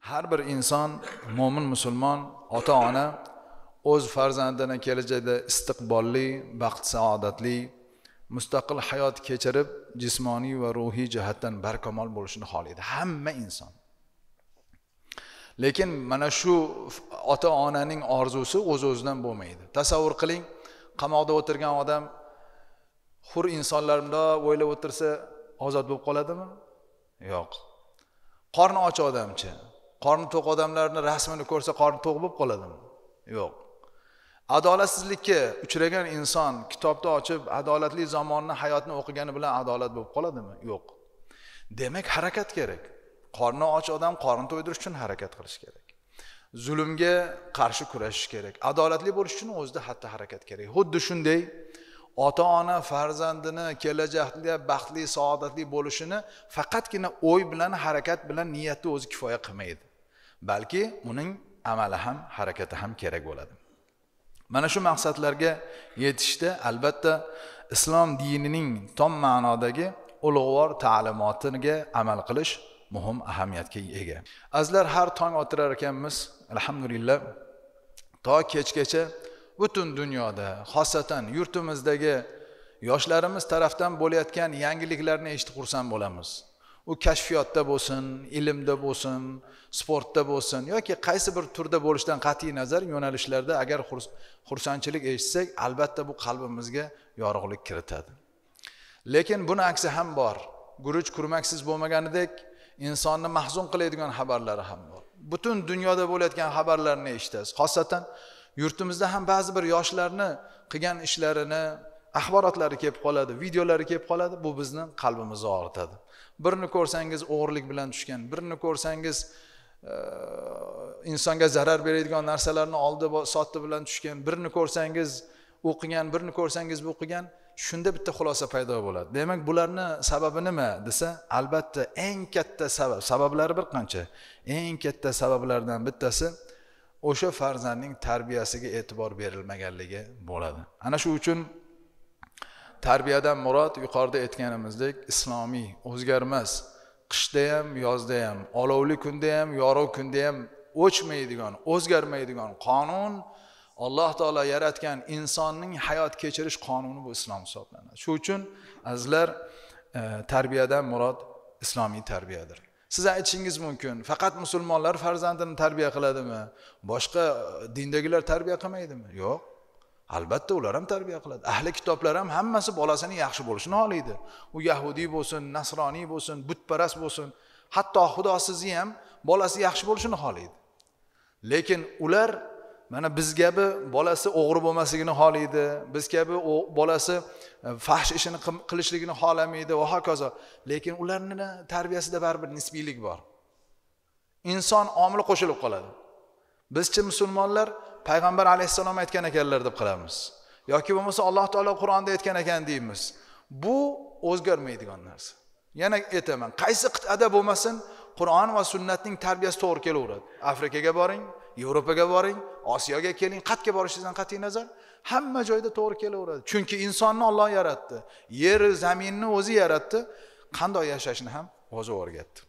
Har bir inson, mo'min musulmon, ota-ona o'z farzandini kelajakda istiqbolli, baxt saodatli, mustaqil hayot kechirib, jismoniy va ruhiy jihatdan barkamol bo'lishini xohlaydi hamma inson. Lekin mana shu ota-onaning orzusi o'z-o'zidan bo'lmaydi. Tasavvur qiling, qamoqda o'tirgan odam hur insonlarga o'ylab o'tirsa ozod bo'lib qoladimi? Yo'q. Qorni och odamchi, qorni to'q odamlarning rasmini ko'rsa qorni to'q bo'lib qoladimi? Yo'q. Adolatsizlikka uchragan inson kitobda ochib adolatli zamonni, hayotni o'qigani bilan adolat bo'lib qoladimi? Yo'q. Demak, harakat kerak. Qorni och odam qorni to'ydirish uchun harakat qilish kerak. Zulmga qarshi kurashish kerak. Adolatli bo'lish uchun o'zida xatti harakat kerak. Xuddi shunday ota-ona farzandini kelajakda baxtli, saodatli bo'lishini faqatgina o'y bilan, harakat bilan, niyati o'zi kifoya qilmaydi. Balki uning amali ham, harakati ham kerak bo'ladi. Mana shu maqsadlarga yetishda albatta islom dinining tom ma'nodagi ulug'vor ta'limotiga amal qilish muhim ahamiyatga ega. Azizlar, har tong o'tirar ekanmiz, alhamdulillah, to kechgacha butun dunyoda, xosatan yurtimizdagi yoshlarimiz tarafdan bo'layotgan yangiliklarni eshitib xursand bo'lamiz. U kashfiyotda bo'lsin, ilmda bo'lsin, sportda bo'lsin yoki qaysi bir turda bo'lishdan qat'iy nazar yo'nalishlarda agar xursandchilik eshitsak, albatta bu qalbimizga yorug'lik kiritadi. Lekin buni aksi ham bor. Guruch kurmaksiz bo'lmaganidek insonni mahzun qiladigan xabarlari ham bor. Butun dunyoda bo'layotgan xabarlarni eshitasiz. Xosatan yurtimizda ham ba'zi bir yoshlarni qilgan ishlarini, axborotlari kelib qoladi, videolari kelib qoladi. Bu bizni qalbimizni og'ritadi. Birini ko'rsangiz o'g'irlik bilan tushgan, birini ko'rsangiz insonga zarar beradigan narsalarni oldi sotdi bilan tushgan, birini ko'rsangiz o'qigan, birini ko'rsangiz o'qigan. Shunda bitta xulosa paydo bo'ladi. Demak, bularni sababi nima desa, albatta eng katta sabablari bir qancha. Eng katta sabablardan bittasi o'sha farzandning tarbiyasiga e'tibor berilmaganligi bo'ladi. Ana shu uchun tarbiyadan murod yuqorida aytganimizdek islomiy, o'zgarmas, qishda ham, yozda ham, olovli kunda ham, yorug' kunda ham o'chmaydigan, o'zgarmaydigan qonun, Alloh taolo yaratgan insonning hayot kechirish qonuni bu islom hisoblanadi. Shu uchun azizlar, tarbiyadan murod islomiy tarbiyadir. Siz aytishingiz mumkin, faqat musulmonlar farzandini tarbiya qiladimi? Boshqa dindagilar tarbiya qilmaydimi? Yo'q. Albatta ular ham tarbiya qiladi. Ahli kitoblar ham hammasi bolasining yaxshi bo'lishini xohlaydi. U yahudiy bo'lsin, nasroniy bo'lsin, butparast bo'lsin, hatto xudosizi ham bolasi yaxshi bo'lishini xohlaydi. Lekin ular mana biz kabi bolasi o'g'ri bo'lmasligini xohlaydi, biz kabi bolasi fahsh ishini qilishligini xohlamaydi va hokazo. Lekin ularning tarbiyasida baribir nisbiylik bor. Inson omili qo'shilib qoladi. Bizchi musulmonlar payg'ambar alayhissalom aytgan ekanlar deb qilamiz. Yoki bo'lmasa Alloh taolo Qur'onda aytgan ekan deymiz. Bu o'zgarmaydigan narsa. Yana aytaman, qaysi qit'ada bo'lmasin, Qur'on va sunnatning tarbiyasi to'g'ri kelaveradi. Afrikaga boring, Yevropaga boring, Osiyoga keling, qayerga borishingizdan qat'iy nazar, hamma joyda to'g'ri kelaveradi. Chunki insonni Alloh yaratdi. Yer, zaminni o'zi yaratdi, qanday yashashni ham o'zi o'rgatdi.